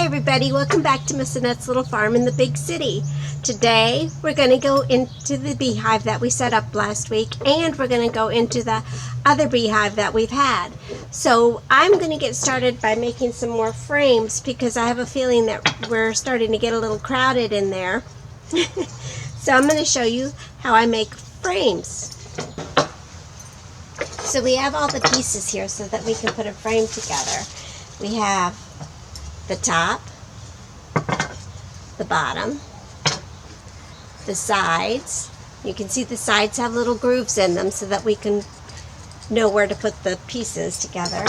everybody, welcome back to Miss Annette's little farm in the big city. Today we're going to go into the beehive that we set up last week, and we're going to go into the other beehive that we've had. So I'm going to get started by making some more frames because I have a feeling that we're starting to get a little crowded in there. So I'm going to show you how I make frames. So we have all the pieces here so that we can put a frame together. We have the top, the bottom, the sides. You can see the sides have little grooves in them so that we can know where to put the pieces together.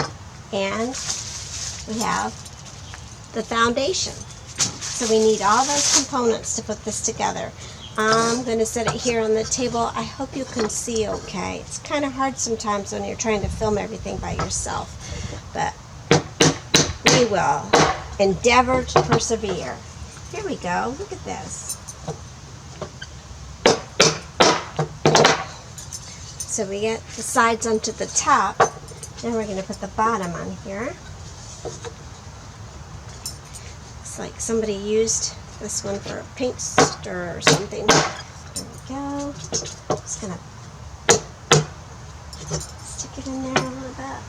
And we have the foundation. So we need all those components to put this together. I'm going to set it here on the table. I hope you can see okay. It's kind of hard sometimes when you're trying to film everything by yourself, but we will endeavor to persevere. Here we go. Look at this. So we get the sides onto the top. Now we're going to put the bottom on here. Looks like somebody used this one for a paint stir or something. There we go. Just going to stick it in there a little bit.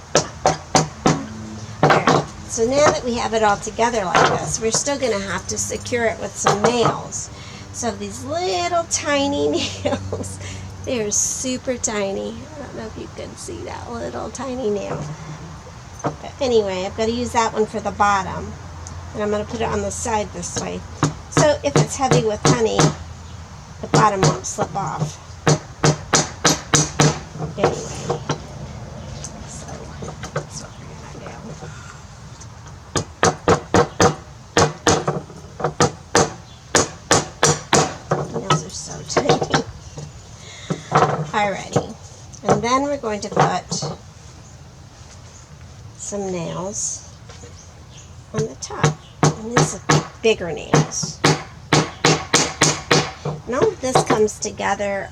So now that we have it all together like this, we're still going to have to secure it with some nails. So these little tiny nails, they're super tiny. I don't know if you can see that little tiny nail. But anyway, I've got to use that one for the bottom. And I'm going to put it on the side this way. So if it's heavy with honey, the bottom won't slip off. Anyway, so that's what we're going to do. Nails are so tiny. Alrighty, and then we're going to put some nails on the top. And these are bigger nails. And all of this comes together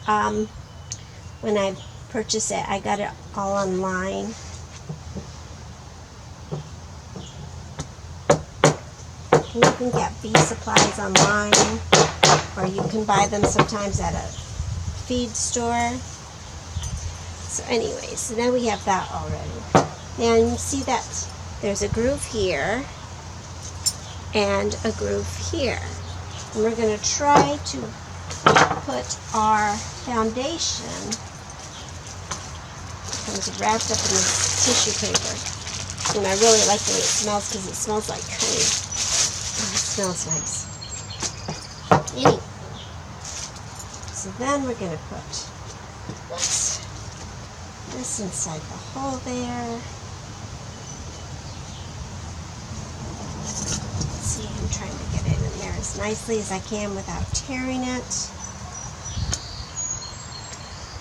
when I purchased it. I got it all online. And you can get bee supplies online, or you can buy them sometimes at a feed store. So anyway, so now we have that already. Now you see that there's a groove here and a groove here. And we're going to try to put our foundation. It comes wrapped up in this tissue paper. And I really like the way it smells because it smells like honey. Oh, it smells nice. Anyway. So then we're going to put this inside the hole there. See, I'm trying to get it in there as nicely as I can without tearing it.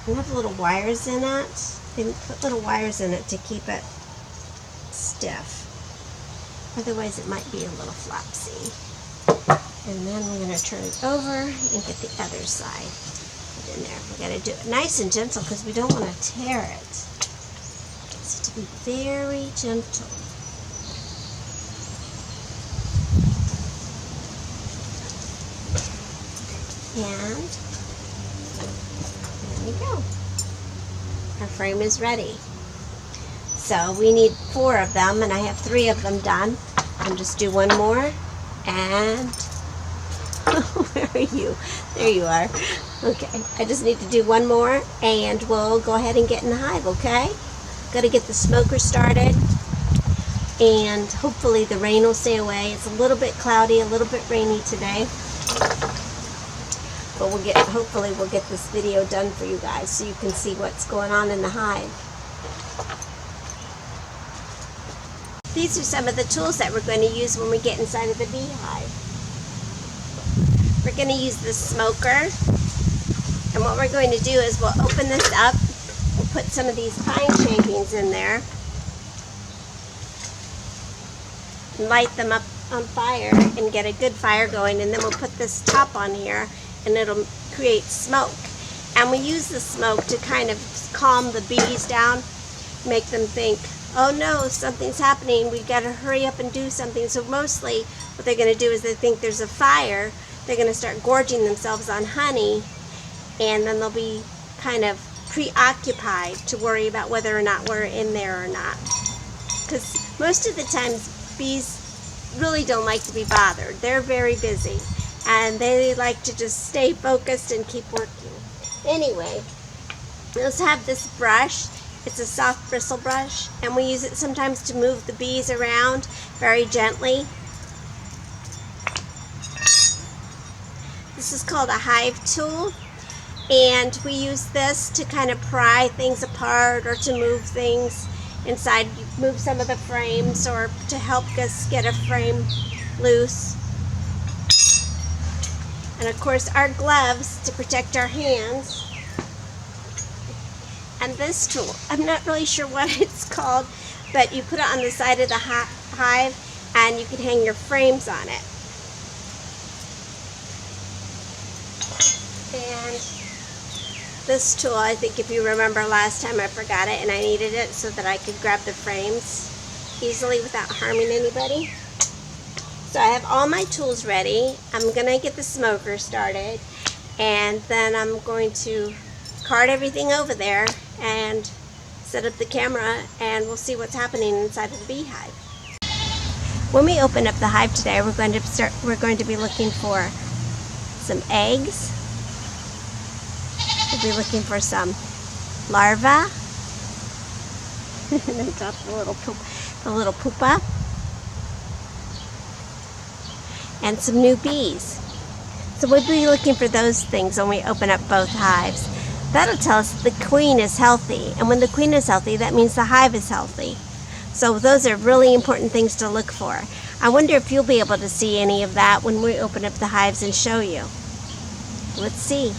And have little wires in it. They put little wires in it to keep it stiff. Otherwise it might be a little flopsy. And then we're going to turn it over and get the other side put in there. We've got to do it nice and gentle because we don't want to tear it. So to be very gentle. And there we go. Our frame is ready. So we need 4 of them, and I have 3 of them done. I'll just do one more, and where are you? There you are. Okay, I just need to do one more, and we'll go ahead and get in the hive, okay? Got to get the smoker started, and hopefully the rain will stay away. It's a little bit cloudy, a little bit rainy today. But hopefully we'll get this video done for you guys so you can see what's going on in the hive. These are some of the tools that we're going to use when we get inside of the beehive. We're going to use the smoker. And what we're going to do is we'll open this up. We'll put some of these pine shavings in there. And light them up on fire and get a good fire going. And then we'll put this top on here, and it'll create smoke. And we use the smoke to kind of calm the bees down, make them think, oh no, something's happening, we gotta hurry up and do something. So mostly what they're gonna do is they think there's a fire, they're gonna start gorging themselves on honey, and then they'll be kind of preoccupied to worry about whether or not we're in there or not. Because most of the times bees really don't like to be bothered. They're very busy and they like to just stay focused and keep working. Anyway, let's have this brush. It's a soft bristle brush, and we use it sometimes to move the bees around very gently. This is called a hive tool, and we use this to kind of pry things apart or to move things inside, move some of the frames, or to help us get a frame loose. And of course our gloves to protect our hands. And this tool, I'm not really sure what it's called, but you put it on the side of the hive and you can hang your frames on it. And this tool, I think if you remember last time I forgot it and I needed it so that I could grab the frames easily without harming anybody. So I have all my tools ready. I'm gonna get the smoker started, and then I'm going to cart everything over there and set up the camera, and we'll see what's happening inside of the beehive. When we open up the hive today, we're going to be looking for some eggs. We'll be looking for some larvae. And then drop the little pupa. And some new bees. So we'll be looking for those things when we open up both hives. That'll tell us that the queen is healthy, and when the queen is healthy, that means the hive is healthy. So those are really important things to look for. I wonder if you'll be able to see any of that when we open up the hives and show you. Let's see.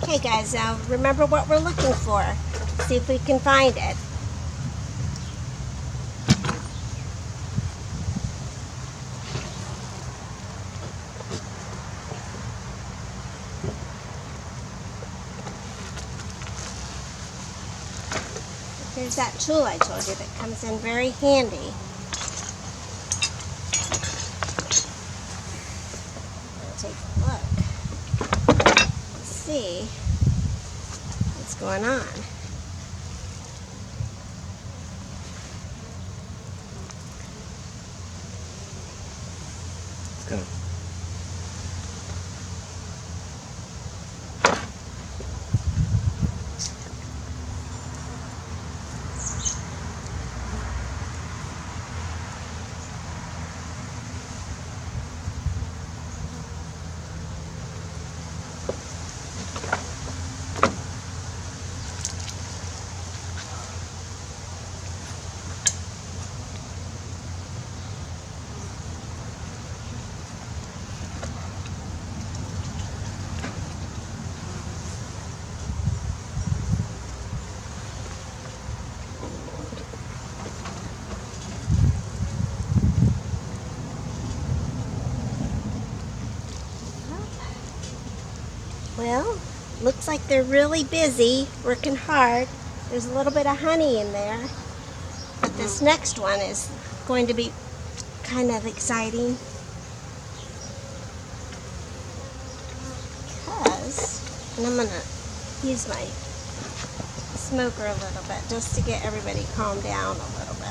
Okay guys, now remember what we're looking for. See if we can find it. There's that tool I told you that comes in very handy. Take a look. Let's see what's going on. It's good. Well, looks like they're really busy, working hard. There's a little bit of honey in there. But this next one is going to be kind of exciting. And I'm going to use my smoker a little bit just to get everybody calmed down a little bit.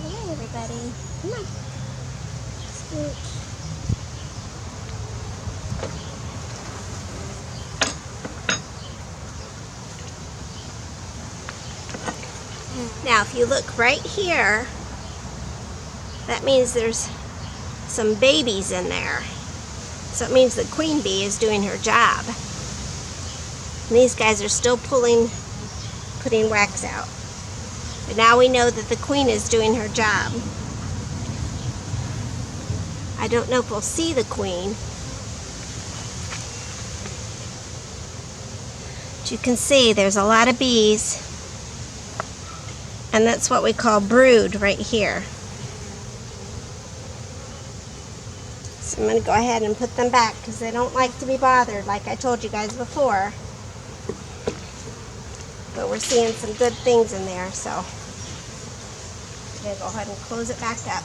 Hey everybody, come on. Scooch. Now if you look right here, that means there's some babies in there. So it means the queen bee is doing her job. And these guys are still putting wax out. But now we know that the queen is doing her job. I don't know if we'll see the queen. But you can see there's a lot of bees. And that's what we call brood right here. So I'm going to go ahead and put them back because they don't like to be bothered, like I told you guys before. But we're seeing some good things in there, so I'm going to go ahead and close it back up.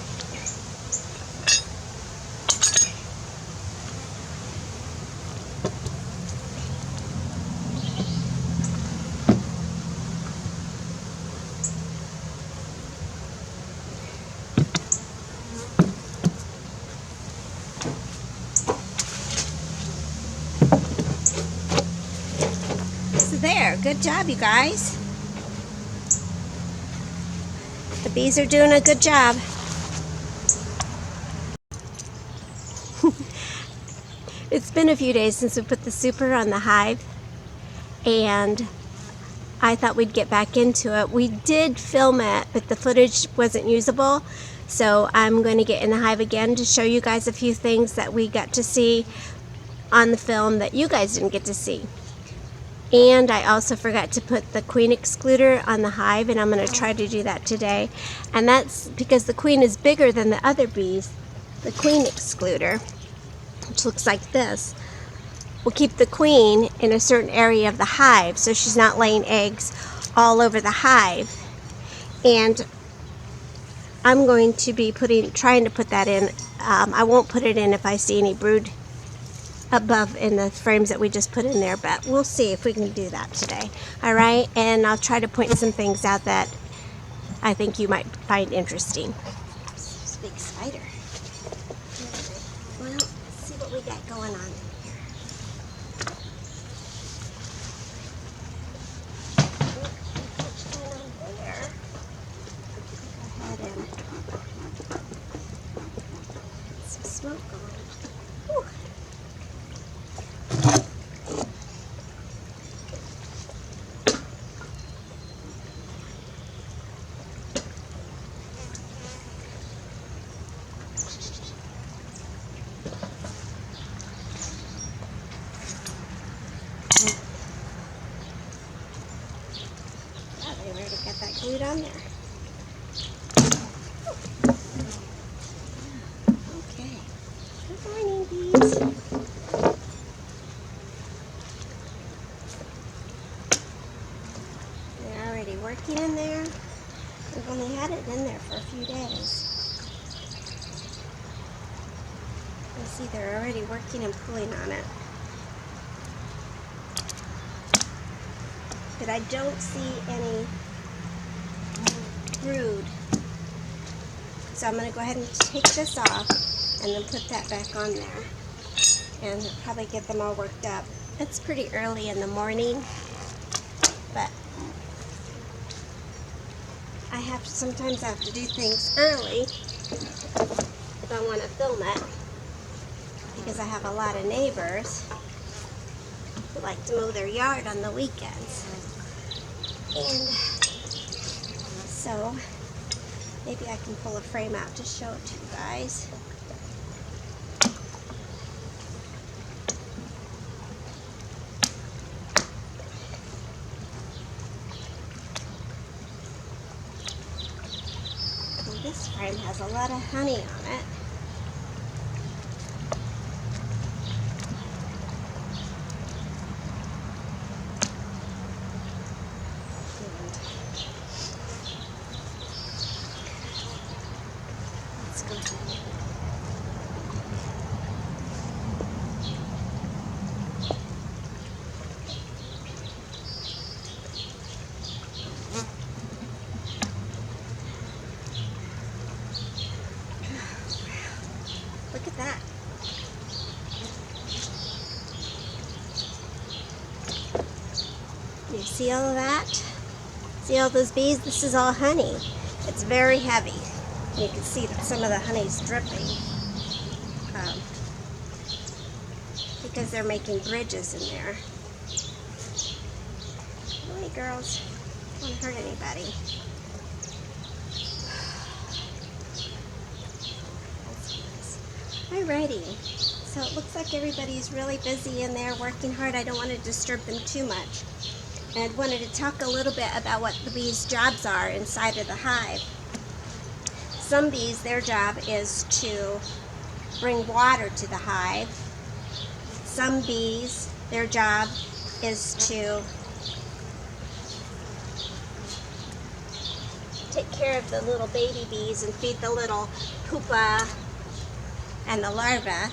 There, good job, you guys. The bees are doing a good job. It's been a few days since we put the super on the hive, and I thought we'd get back into it. We did film it, but the footage wasn't usable, so I'm going to get in the hive again to show you guys a few things that we got to see on the film that you guys didn't get to see. And I also forgot to put the queen excluder on the hive, and I'm going to try to do that today. And that's because the queen is bigger than the other bees. The queen excluder, which looks like this, will keep the queen in a certain area of the hive so she's not laying eggs all over the hive. And I'm going to be trying to put that in. I won't put it in if I see any brood above in the frames that we just put in there, but we'll see if we can do that today. All right, and I'll try to point some things out that I think you might find interesting. This big spider. Well, let's see what we got going on here. Go ahead and get some smoke going. Whew. They already got that glued on there. Okay. Good morning, bees. They're already working in there. We've only had it in there for a few days. You see they're already working and pulling on it. But I don't see any brood. So I'm going to go ahead and take this off and then put that back on there and probably get them all worked up. It's pretty early in the morning, but sometimes I have to do things early if I want to film it, because I have a lot of neighbors who like to mow their yard on the weekends. And so maybe I can pull a frame out to show it to you guys. And this frame has a lot of honey on it. Look at that. You see all of that? See all those bees? This is all honey. It's very heavy. You can see that some of the honey's dripping because they're making bridges in there. Hey girls, don't hurt anybody. Alrighty, so it looks like everybody's really busy in there working hard. I don't want to disturb them too much. And I wanted to talk a little bit about what the bees' jobs are inside of the hive. Some bees, their job is to bring water to the hive. Some bees, their job is to take care of the little baby bees and feed the little pupa and the larvae.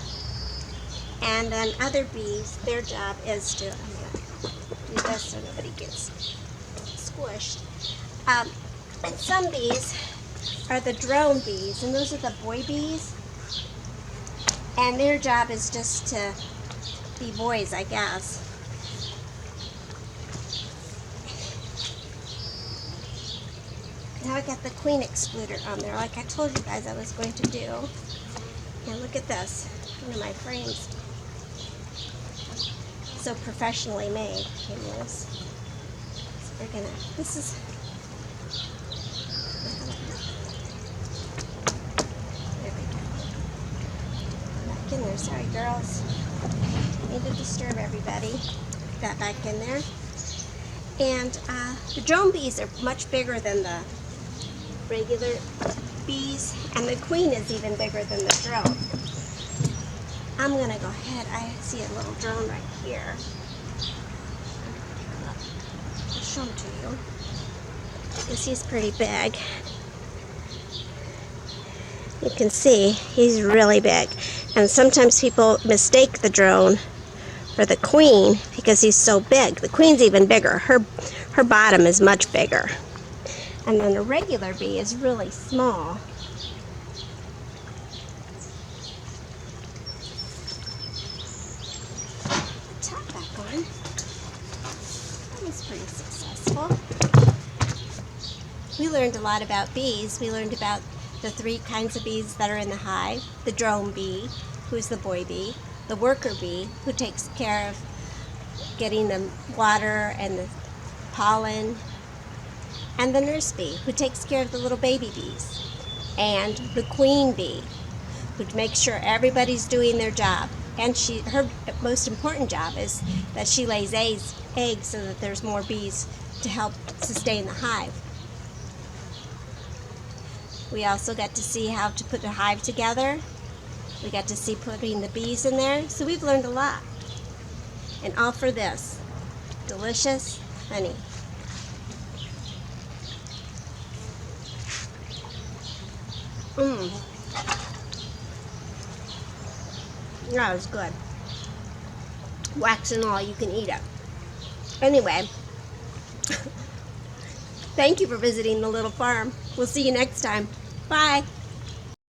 And then other bees, their job is to, I'm going to do this so nobody gets squished. And some bees are the drone bees, and those are the boy bees. And their job is just to be boys, I guess. Now I got the queen excluder on there, like I told you guys I was going to do. And look at this, one of my frames. So professionally made. It is. So we're gonna, this is, there we go. Back in there, sorry girls. Need to disturb everybody. Put that back in there. And the drone bees are much bigger than the regular bees, and the queen is even bigger than the drone. I'm going to go ahead. I see a little drone right here. I'll show him to you. Because he's pretty big. You can see he's really big. And sometimes people mistake the drone for the queen because he's so big. The queen's even bigger. Her bottom is much bigger. And then a regular bee is really small. Top back on. That was pretty successful. We learned a lot about bees. We learned about the 3 kinds of bees that are in the hive. The drone bee, who's the boy bee. The worker bee, who takes care of getting the water and the pollen. And the nurse bee, who takes care of the little baby bees. And the queen bee, who makes sure everybody's doing their job. And her most important job is that she lays eggs so that there's more bees to help sustain the hive. We also got to see how to put a hive together. We got to see putting the bees in there. So we've learned a lot. And all for this delicious honey. That was good. Wax and all, you can eat it. Anyway, thank you for visiting the little farm. We'll see you next time. Bye.